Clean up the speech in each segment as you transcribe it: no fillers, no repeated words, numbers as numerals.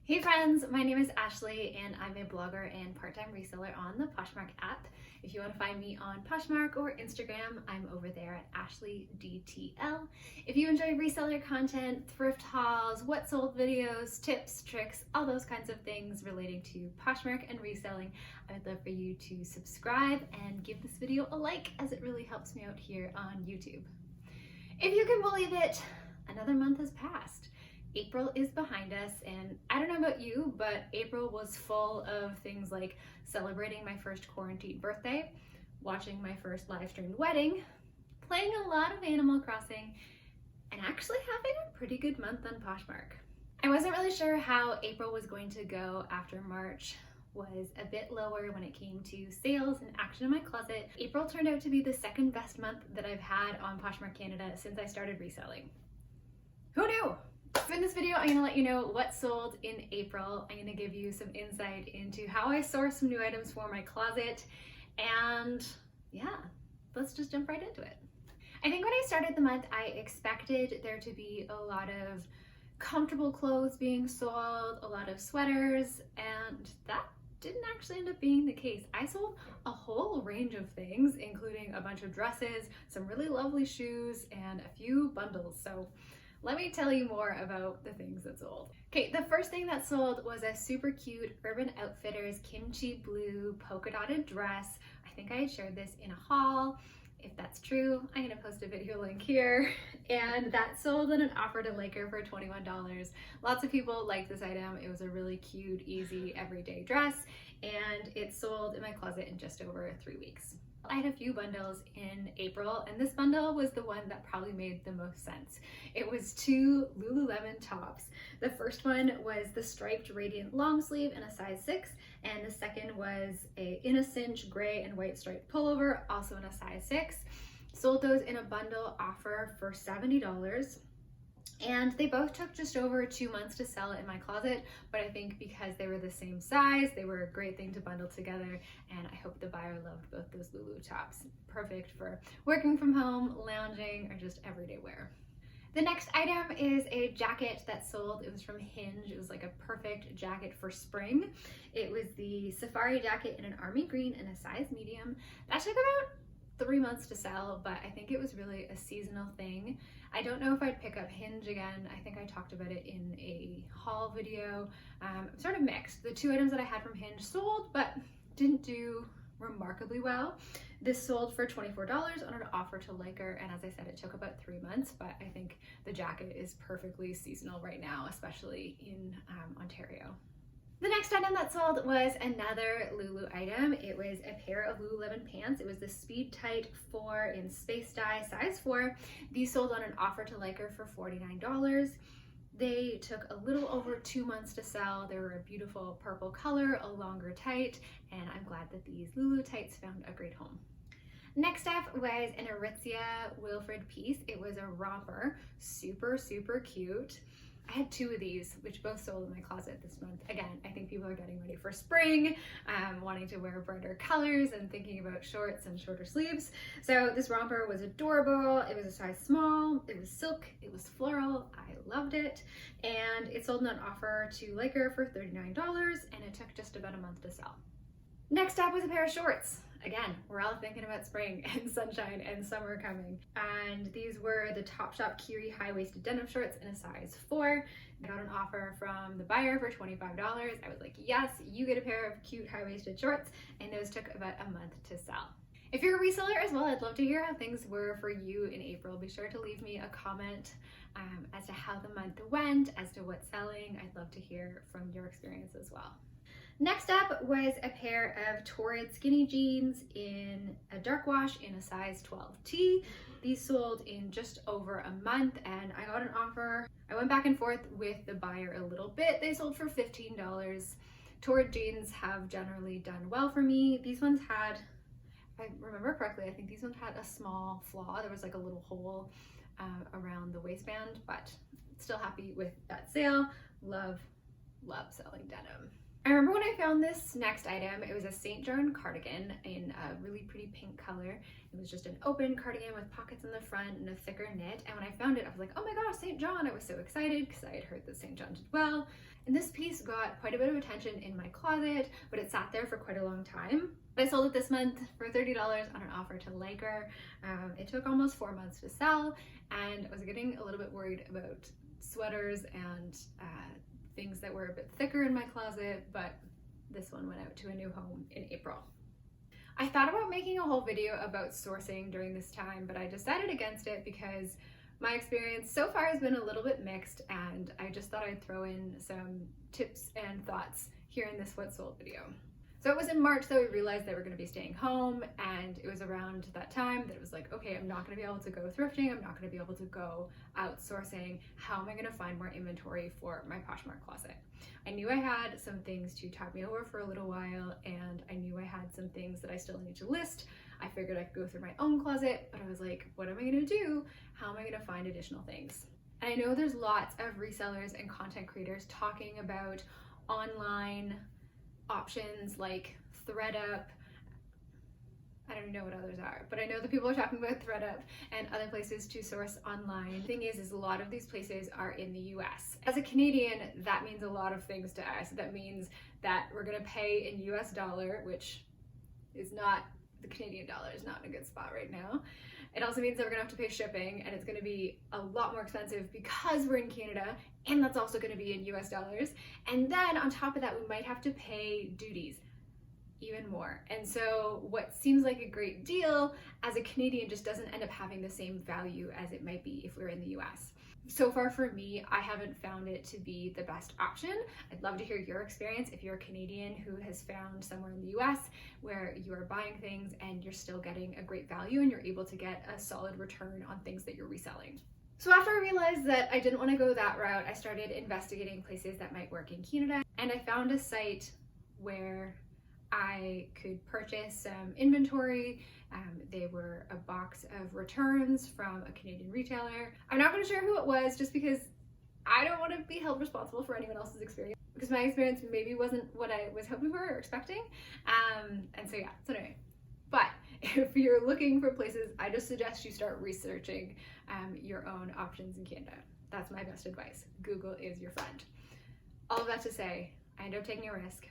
Hey friends, my name is Ashley and I'm a blogger and part-time reseller on the Poshmark app. If you want to find me on Poshmark or Instagram, I'm over there at AshleyDTL. If you enjoy reseller content, thrift hauls, what sold videos, tips, tricks, all those kinds of things relating to Poshmark and reselling, I would love for you to subscribe and give this video a like, as it really helps me out here on YouTube. If you can believe it, another month has passed. April is behind us, and I don't know about you, but April was full of things like celebrating my first quarantine birthday, watching my first live streamed wedding, playing a lot of Animal Crossing, and actually having a pretty good month on Poshmark. I wasn't really sure how April was going to go after March was a bit lower when it came to sales and action in my closet. April turned out to be the second best month that I've had on Poshmark Canada since I started reselling. Who knew? So in this video, I'm gonna let you know what sold in April. I'm gonna give you some insight into how I sourced some new items for my closet, and yeah, let's just jump right into it. I think when I started the month, I expected there to be a lot of comfortable clothes being sold, a lot of sweaters, and that didn't actually end up being the case. I sold a whole range of things, including a bunch of dresses, some really lovely shoes, and a few bundles. So let me tell you more about the things that sold. Okay, the first thing that sold was a super cute Urban Outfitters Kimchi blue polka dotted dress. I think I had shared this in a haul. If that's true, I'm gonna post a video link here. And that sold on an offer to Laker for $21. Lots of people liked this item. It was a really cute, easy, everyday dress, and it sold in my closet in just over 3 weeks. I had a few bundles in April, and this bundle was the one that probably made the most sense. It was 2 Lululemon tops. The first one was the striped radiant long sleeve in a size 6, and the second was in a cinch gray and white striped pullover, also in a size 6. Sold those in a bundle offer for $70. And they both took just over 2 months to sell in my closet, but I think because they were the same size, they were a great thing to bundle together, and I hope the buyer loved both those Lulu tops. Perfect for working from home, lounging, or just everyday wear. The next item is a jacket that sold. It was from Hinge. It was like a perfect jacket for spring. It was the safari jacket in an army green and a size medium. That took about 3 months to sell, but I think it was really a seasonal thing. I don't know if I'd pick up Hinge again. I think I talked about it in a haul video. Sort of mixed. The 2 items that I had from Hinge sold, but didn't do remarkably well. This sold for $24 on an offer to Laker, and as I said, it took about 3 months, but I think the jacket is perfectly seasonal right now, especially in Ontario. The next item that sold was another Lulu item. It was a pair of Lululemon pants. It was the Speed Tight 4 in Space Dye, size 4. These sold on an offer to Laker for $49. They took a little over 2 months to sell. They were a beautiful purple color, a longer tight, and I'm glad that these Lulu tights found a great home. Next up was an Anorexia Wilfred piece. It was a romper, super, super cute. I had 2 of these, which both sold in my closet this month. Again, I think people are getting ready for spring, wanting to wear brighter colors and thinking about shorts and shorter sleeves. So this romper was adorable. It was a size small, it was silk, it was floral. I loved it. And it sold on an offer to Laker for $39, and it took just about a month to sell. Next up was a pair of shorts. Again, we're all thinking about spring and sunshine and summer coming. And these were the Topshop Kiri high-waisted denim shorts in a size 4. I got an offer from the buyer for $25. I was like, yes, you get a pair of cute high-waisted shorts, and those took about a month to sell. If you're a reseller as well, I'd love to hear how things were for you in April. Be sure to leave me a comment as to how the month went, as to what's selling. I'd love to hear from your experience as well. Next up was a pair of Torrid skinny jeans in a dark wash in a size 12T. These sold in just over a month, and I got an offer. I went back and forth with the buyer a little bit. They sold for $15. Torrid jeans have generally done well for me. These ones had, if I remember correctly, I think these ones had a small flaw. There was like a little hole around the waistband, but still happy with that sale. Love selling denim. I remember when I found this next item, it was a St. John cardigan in a really pretty pink color. It was just an open cardigan with pockets in the front and a thicker knit. And when I found it, I was like, oh my gosh, St. John. I was so excited because I had heard that St. John did well. And this piece got quite a bit of attention in my closet, but it sat there for quite a long time. But I sold it this month for $30 on an offer to Liker. It took almost 4 months to sell, and I was getting a little bit worried about sweaters and things that were a bit thicker in my closet, but this one went out to a new home in April. I thought about making a whole video about sourcing during this time, but I decided against it because my experience so far has been a little bit mixed, and I just thought I'd throw in some tips and thoughts here in this What Sold video. So it was in March that we realized that we're going to be staying home, and it was around that time that it was like, okay, I'm not going to be able to go thrifting, I'm not going to be able to go outsourcing. How am I going to find more inventory for my Poshmark closet? I knew I had some things to tide me over for a little while, and I knew I had some things that I still need to list. I figured I could go through my own closet, but I was like, what am I going to do? How am I going to find additional things? And I know there's lots of resellers and content creators talking about online options like ThreadUp. I don't know what others are, but I know that people are talking about ThreadUp and other places to source online. The thing is a lot of these places are in the US. As a Canadian, that means a lot of things to us. That means that we're gonna pay in US dollar, which is not, the Canadian dollar is not in a good spot right now. It also means that we're gonna have to pay shipping, and it's gonna be a lot more expensive because we're in Canada, and that's also gonna be in US dollars. And then on top of that, we might have to pay duties, even more. And so what seems like a great deal as a Canadian just doesn't end up having the same value as it might be if we were in the US. So far for me, I haven't found it to be the best option. I'd love to hear your experience if you're a Canadian who has found somewhere in the US where you are buying things and you're still getting a great value and you're able to get a solid return on things that you're reselling. So after I realized that I didn't want to go that route, I started investigating places that might work in Canada, and I found a site where I could purchase some inventory. They were a box of returns from a Canadian retailer. I'm not going to share who it was just because I don't want to be held responsible for anyone else's experience, because my experience maybe wasn't what I was hoping for or expecting. And so yeah, so anyway. But if you're looking for places, I just suggest you start researching your own options in Canada. That's my best advice. Google is your friend. All of that to say, I ended up taking a risk,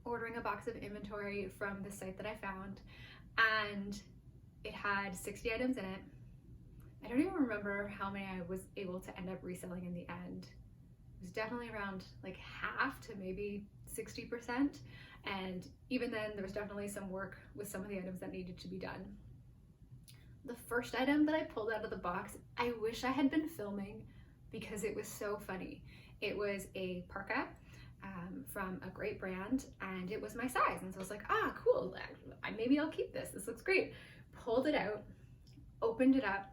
ordering a box of inventory from the site that I found, and it had 60 items in it. I don't even remember how many I was able to end up reselling in the end. It was definitely around like half to maybe 60%. And even then, there was definitely some work with some of the items that needed to be done. The first item that I pulled out of the box, I wish I had been filming because it was so funny. It was a parka from a great brand, and it was my size. And so I was like, ah, cool, maybe I'll keep this. This looks great. Pulled it out, opened it up,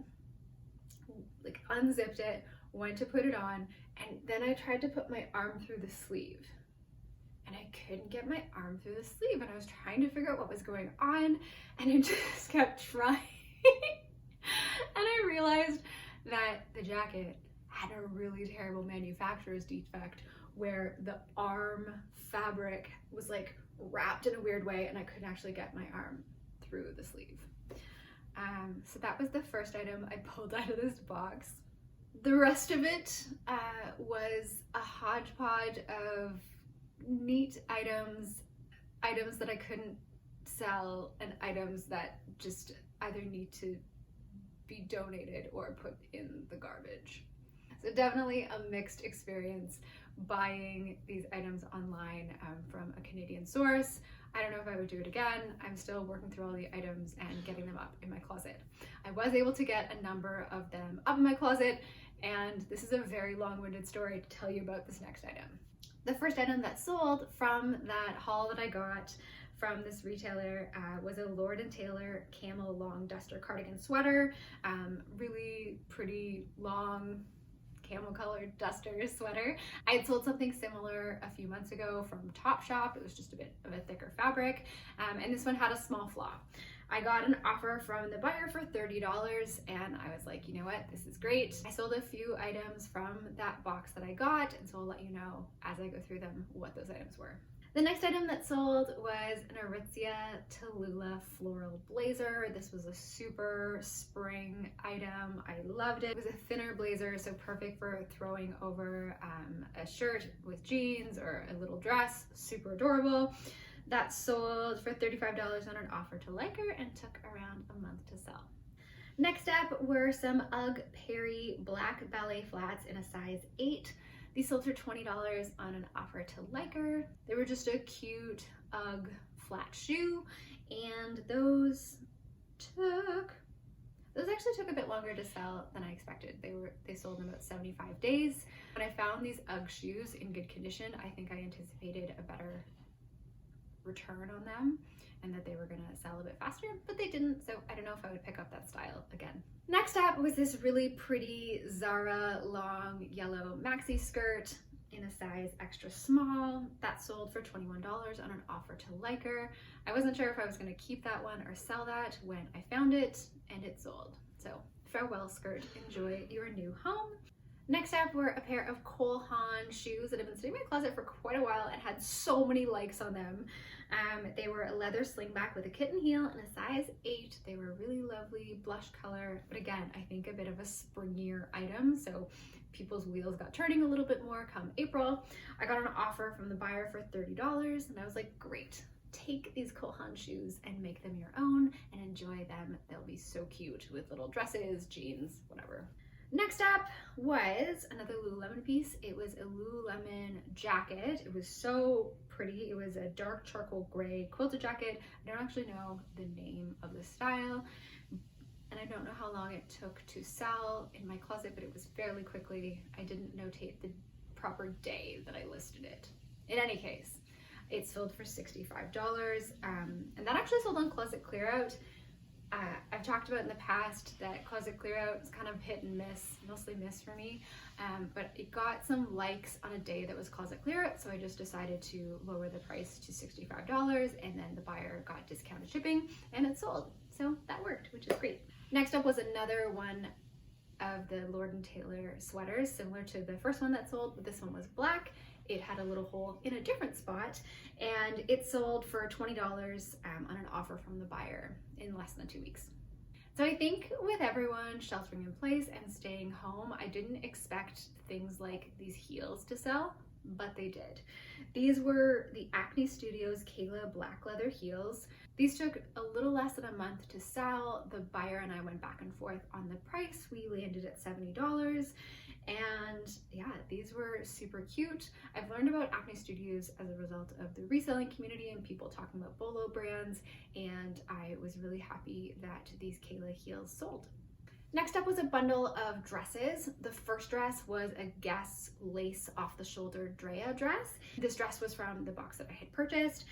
like unzipped it, went to put it on, and then I tried to put my arm through the sleeve. And I couldn't get my arm through the sleeve, and I was trying to figure out what was going on, and I just kept trying. And I realized that the jacket had a really terrible manufacturer's defect where the arm fabric was like wrapped in a weird way, and I couldn't actually get my arm through the sleeve. So that was the first item I pulled out of this box. The rest of it was a hodgepodge of neat items that I couldn't sell, and items that just either need to be donated or put in the garbage. So definitely a mixed experience buying these items online from a Canadian source. I don't know if I would do it again. I'm still working through all the items and getting them up in my closet. I was able to get a number of them up in my closet, and this is a very long-winded story to tell you about this next item. The first item that sold from that haul that I got from this retailer was a Lord & Taylor Camel long duster cardigan sweater. Really pretty long camel colored duster sweater. I had sold something similar a few months ago from Topshop. It was just a bit of a thicker fabric, and this one had a small flaw. I got an offer from the buyer for $30 and I was like, you know what, this is great. I sold a few items from that box that I got, and so I'll let you know as I go through them what those items were. The next item that sold was an Anorexia Tallulah floral blazer. This was a super spring item. I loved it. It was a thinner blazer, so perfect for throwing over a shirt with jeans or a little dress. Super adorable. That sold for $35 on an offer to Liker and took around a month to sell. Next up were some UGG Perry black ballet flats in a size 8. These sold for $20 on an offer to Liker. They were just a cute UGG flat shoe, and those actually took a bit longer to sell than I expected. They sold in about 75 days. When I found these UGG shoes in good condition, I think I anticipated a better return on them and that they were gonna sell a bit faster, but they didn't, so I don't know if I would pick up that style again. Next up was this really pretty Zara long yellow maxi skirt in a size extra small. That sold for $21 on an offer to Liker. I wasn't sure if I was gonna keep that one or sell that when I found it, and it sold. So farewell skirt, enjoy your new home. Next up were a pair of Cole Haan shoes that have been sitting in my closet for quite a while and had so many likes on them. They were a leather slingback with a kitten heel and a size 8. They were really lovely blush color, but again, I think a bit of a springier item, so people's wheels got turning a little bit more come April. I got an offer from the buyer for $30 and I was like, great. Take these Cole Haan shoes and make them your own and enjoy them. They'll be so cute with little dresses, jeans, whatever. Next up was another Lululemon piece. It was a Lululemon jacket. It was so pretty. It was a dark charcoal gray quilted jacket. I don't actually know the name of the style, and I don't know how long it took to sell in my closet, but it was fairly quickly. I didn't notate the proper day that I listed it. In any case, it sold for $65, and that actually sold on Closet Clearout. I've talked about in the past that Closet Clearout is kind of hit and miss, mostly miss for me, but it got some likes on a day that was Closet Clearout, so I just decided to lower the price to $65, and then the buyer got discounted shipping and it sold. So that worked, which is great. Next up was another one of the Lord & Taylor sweaters, similar to the first one that sold, but this one was black. It had a little hole in a different spot, and it sold for $20 on an offer from the buyer in less than 2 weeks. So I think with everyone sheltering in place and staying home, I didn't expect things like these heels to sell, but they did. These were the Acne Studios Kayla black leather heels. These took a little less than a month to sell. The buyer and I went back and forth on the price. We landed at $70. And yeah, these were super cute. I've learned about Acne Studios as a result of the reselling community and people talking about Bolo brands, and I was really happy that these Kayla heels sold. Next up was a bundle of dresses. The first dress was a Guess lace off the shoulder Drea dress. This dress was from the box that I had purchased.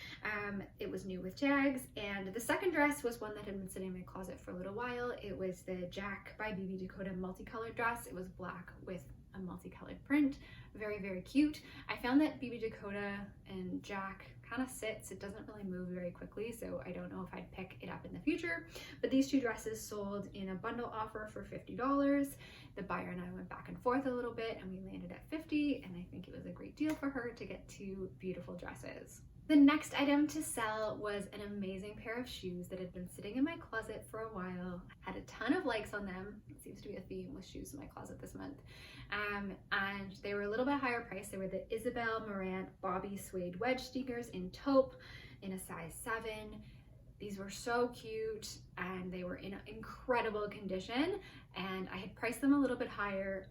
It was new with tags, and the second dress was one that had been sitting in my closet for a little while. It was the Jack by BB Dakota multicolored dress. It was black with a multicolored print. Very, very cute. I found that BB Dakota and Jack kind of sits. It doesn't really move very quickly, so I don't know if I'd pick it up in the future. But these two dresses sold in a bundle offer for $50. The buyer and I went back and forth a little bit, and we landed at $50, and I think it was a great deal for her to get two beautiful dresses. The next item to sell was an amazing pair of shoes that had been sitting in my closet for a while. Had a ton of likes on them. It seems to be a theme with shoes in my closet this month. And they were a little bit higher priced. They were the Isabel Marant Bobby Suede wedge sneakers in taupe in a size 7. These were so cute and they were in incredible condition, and I had priced them a little bit higher,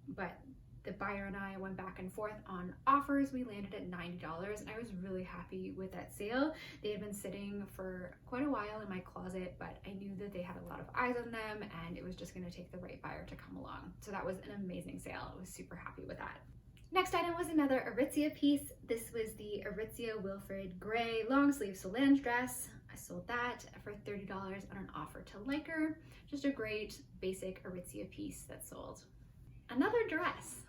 but the buyer and I went back and forth on offers. We landed at $90, and I was really happy with that sale. They had been sitting for quite a while in my closet, but I knew that they had a lot of eyes on them, and it was just gonna take the right buyer to come along. So that was an amazing sale. I was super happy with that. Next item was another Aritzia piece. This was the Aritzia Wilfred Gray long sleeve Solange dress. I sold that for $30 on an offer to Liker. Just a great basic Aritzia piece that sold. Another dress.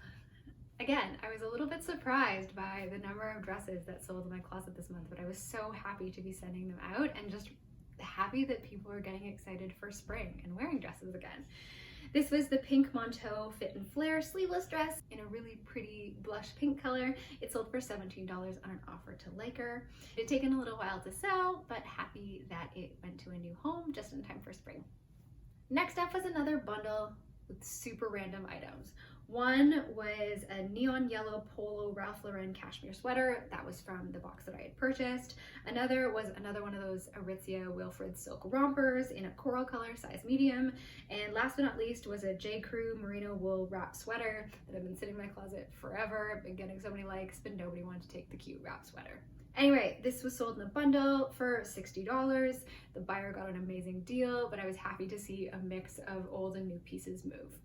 Again, I was a little bit surprised by the number of dresses that sold in my closet this month, but I was so happy to be sending them out and just happy that people are getting excited for spring and wearing dresses again. This was the pink Monteau Fit and Flare sleeveless dress in a really pretty blush pink color. It sold for $17 on an offer to Liker. It had taken a little while to sell, but happy that it went to a new home just in time for spring. Next up was another bundle with super random items. One was a neon yellow polo Ralph Lauren cashmere sweater. That was from the box that I had purchased. Another was another one of those Aritzia Wilfred silk rompers in a coral color, size medium. And last but not least was a J. Crew merino wool wrap sweater that had been sitting in my closet forever. I've been getting so many likes, but nobody wanted to take the cute wrap sweater. Anyway, this was sold in a bundle for $60. The buyer got an amazing deal, but I was happy to see a mix of old and new pieces move.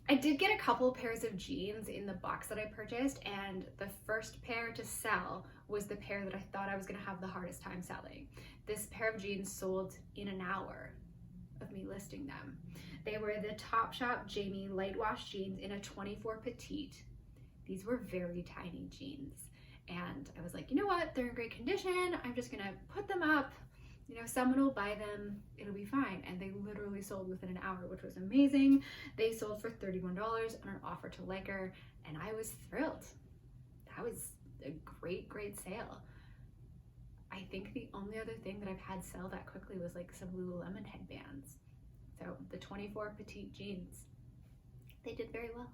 I did get a couple pairs of jeans in the box that I purchased, and the first pair to sell was the pair that I thought I was gonna have the hardest time selling. This pair of jeans sold in an hour of me listing them. They were the Topshop Jamie light wash jeans in a 24 petite. These were very tiny jeans. And I was like, you know what? They're in great condition. I'm just gonna put them up. You know, someone will buy them, it'll be fine. And they literally sold within an hour, which was amazing. They sold for $31 on an offer to Liker, and I was thrilled. That was a great, great sale. I think the only other thing that I've had sell that quickly was like some Lululemon headbands. So the 24 petite jeans, they did very well.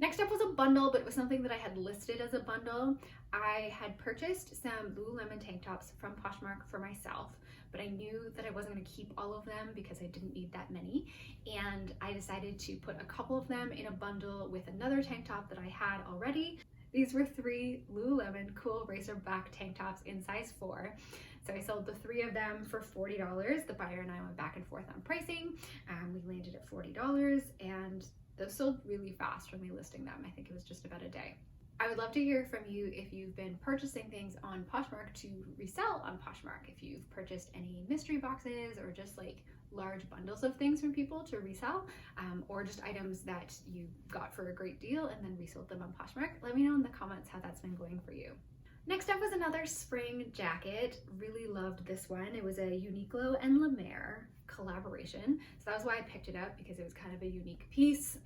Next up was a bundle, but it was something that I had listed as a bundle. I had purchased some Lululemon tank tops from Poshmark for myself, but I knew that I wasn't gonna keep all of them because I didn't need that many. And I decided to put a couple of them in a bundle with another tank top that I had already. These were 3 Lululemon cool racer back tank tops in size 4. So I sold the 3 of them for $40. The buyer and I went back and forth on pricing. We landed at $40, and those sold really fast from me listing them. I think it was just about a day. I would love to hear from you if you've been purchasing things on Poshmark to resell on Poshmark. If you've purchased any mystery boxes or just like large bundles of things from people to resell, or just items that you got for a great deal and then resold them on Poshmark. Let me know in the comments how that's been going for you. Next up was another spring jacket. Really loved this one. It was a Uniqlo and La Mer collaboration. So that was why I picked it up, because it was kind of a unique piece.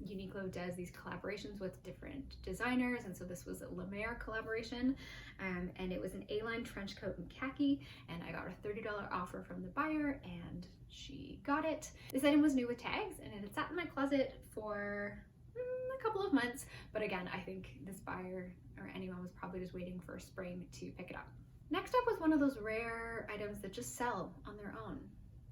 Uniqlo does these collaborations with different designers, and so this was a La Mer collaboration, and it was an A-line trench coat in khaki, and I got a $30 offer from the buyer, and she got it. This item was new with tags, and it had sat in my closet for a couple of months, but again, I think this buyer or anyone was probably just waiting for spring to pick it up. Next up was one of those rare items that just sell on their own.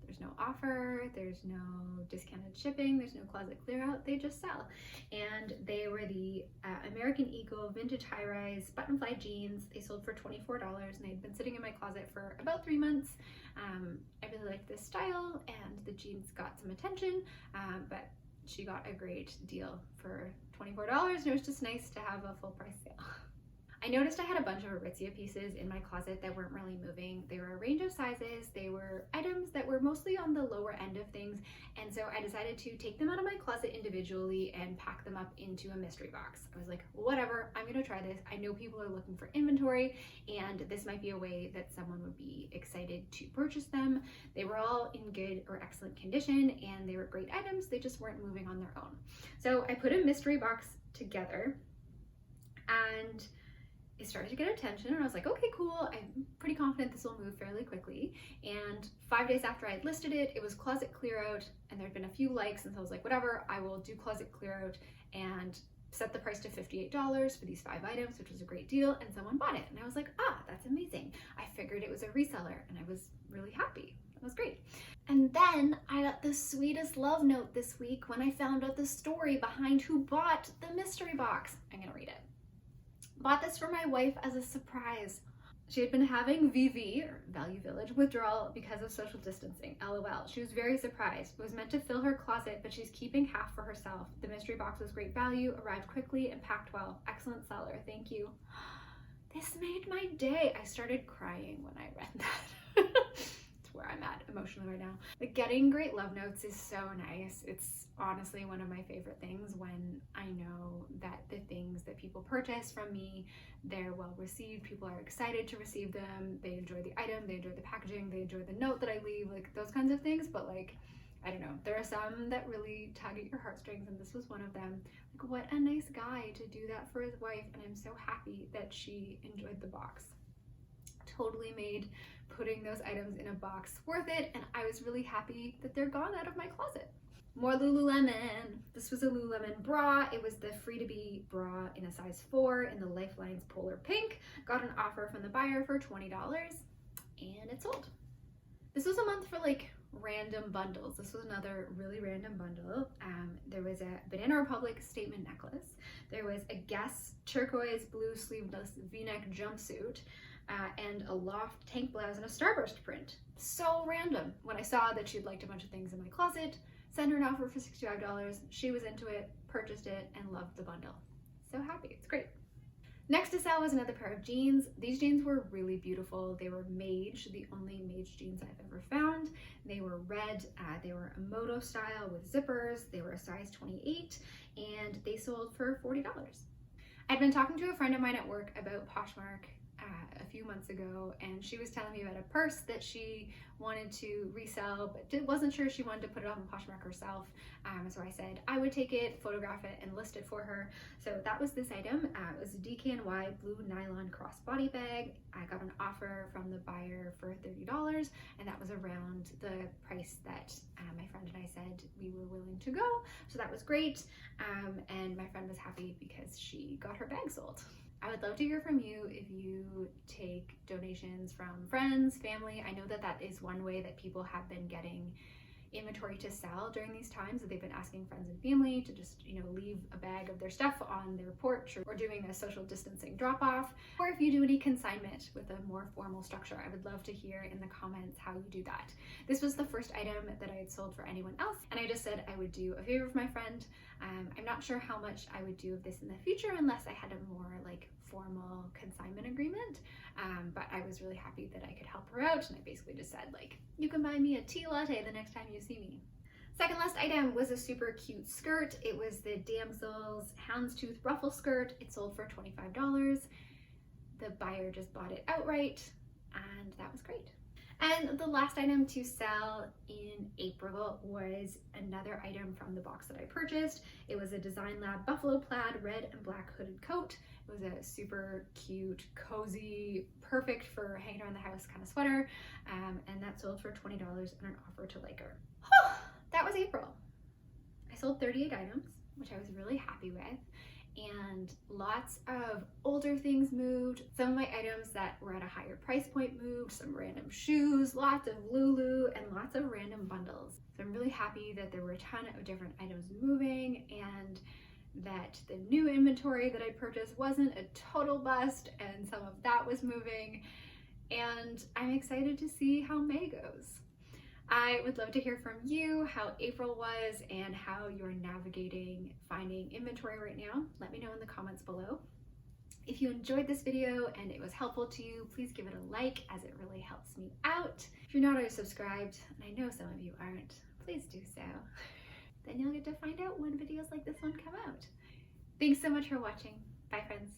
There's no offer, there's no discounted shipping, there's no closet clear out, they just sell. And they were the American Eagle vintage high-rise button-fly jeans. They sold for $24, and they'd been sitting in my closet for about 3 months. I really liked this style, and the jeans got some attention, but she got a great deal for $24, and it was just nice to have a full price sale. I noticed I had a bunch of Aritzia pieces in my closet that weren't really moving. They were a range of sizes. They were items that were mostly on the lower end of things. And so I decided to take them out of my closet individually and pack them up into a mystery box. I was like, whatever, I'm gonna try this. I know people are looking for inventory, and this might be a way that someone would be excited to purchase them. They were all in good or excellent condition, and they were great items. They just weren't moving on their own. So I put a mystery box together, and it started to get attention, and I was like, okay, cool. I'm pretty confident this will move fairly quickly. And 5 days after I had listed it, it was closet clear out, and there'd been a few likes, and so I was like, whatever, I will do closet clear out and set the price to $58 for these 5 items, which was a great deal, and someone bought it. And I was like, that's amazing. I figured it was a reseller, and I was really happy. That was great. And then I got the sweetest love note this week when I found out the story behind who bought the mystery box. I'm gonna read it. Bought this for my wife as a surprise. She had been having VV, or Value Village, withdrawal because of social distancing. LOL. She was very surprised. It was meant to fill her closet, but she's keeping half for herself. The mystery box was great value, arrived quickly, and packed well. Excellent seller. Thank you. This made my day. I started crying when I read that. It's where I'm at emotionally right now. Like, getting great love notes is so nice. It's honestly one of my favorite things when I know that the things that people purchase from me, they're well received, people are excited to receive them, they enjoy the item, they enjoy the packaging, they enjoy the note that I leave, like those kinds of things. But like, I don't know, there are some that really tug at your heartstrings, and this was one of them. Like, what a nice guy to do that for his wife, and I'm so happy that she enjoyed the box. Totally made putting those items in a box worth it, and I was really happy that they're gone out of my closet. More Lululemon. This was a Lululemon bra. It was the Free to Be bra in a size 4 in the Lifelines Polar Pink. Got an offer from the buyer for $20, and it sold. This was a month for like random bundles. This was another really random bundle. There was a Banana Republic statement necklace. There was a Guess turquoise blue sleeveless v-neck jumpsuit, and a Loft tank blouse in a starburst print. So random. When I saw that she'd liked a bunch of things in my closet, sent her an offer for $65. She was into it, purchased it, and loved the bundle. So happy. It's great. Next to sell was another pair of jeans. These jeans were really beautiful. They were Mage, the only Mage jeans I've ever found. They were red, they were a moto style with zippers. They were a size 28, and they sold for $40. I'd been talking to a friend of mine at work about Poshmark a few months ago, and she was telling me about a purse that she wanted to resell, but wasn't sure she wanted to put it on Poshmark herself. So I said I would take it, photograph it, and list it for her. So that was this item. It was a DKNY blue nylon crossbody bag. I got an offer from the buyer for $30, and that was around the price that my friend and I said we were willing to go. So that was great, and my friend was happy because she got her bag sold. I would love to hear from you if you take donations from friends, family. I know that that is one way that people have been getting inventory to sell during these times, that they've been asking friends and family to just, leave a bag of their stuff on their porch, or doing a social distancing drop off, or if you do any consignment with a more formal structure. I would love to hear in the comments how you do that. This was the first item that I had sold for anyone else, and I just said I would do a favor for my friend. I'm not sure how much I would do of this in the future unless I had a more like formal consignment agreement, but I was really happy that I could help her out, and I basically just said, like, you can buy me a tea latte the next time you see me. Second last item was a super cute skirt. It was the Damsel's Houndstooth ruffle skirt. It sold for $25. The buyer just bought it outright, and that was great. And the last item to sell in April was another item from the box that I purchased. It was a Design Lab Buffalo Plaid red and black hooded coat. It was a super cute, cozy, perfect for hanging around the house kind of sweater, and that sold for $20 and an offer to like her. That was April. I sold 38 items, which I was really happy with, and lots of older things moved. Some of my items that were at a higher price point moved, some random shoes, lots of Lulu, and lots of random bundles. So I'm really happy that there were a ton of different items moving, and that the new inventory that I purchased wasn't a total bust, and some of that was moving, and I'm excited to see how May goes. I would love to hear from you how April was and how you're navigating finding inventory right now. Let me know in the comments below. If you enjoyed this video and it was helpful to you, please give it a like, as it really helps me out. If you're not already subscribed, and I know some of you aren't, please do so. Then you'll get to find out when videos like this one come out. Thanks so much for watching. Bye, friends.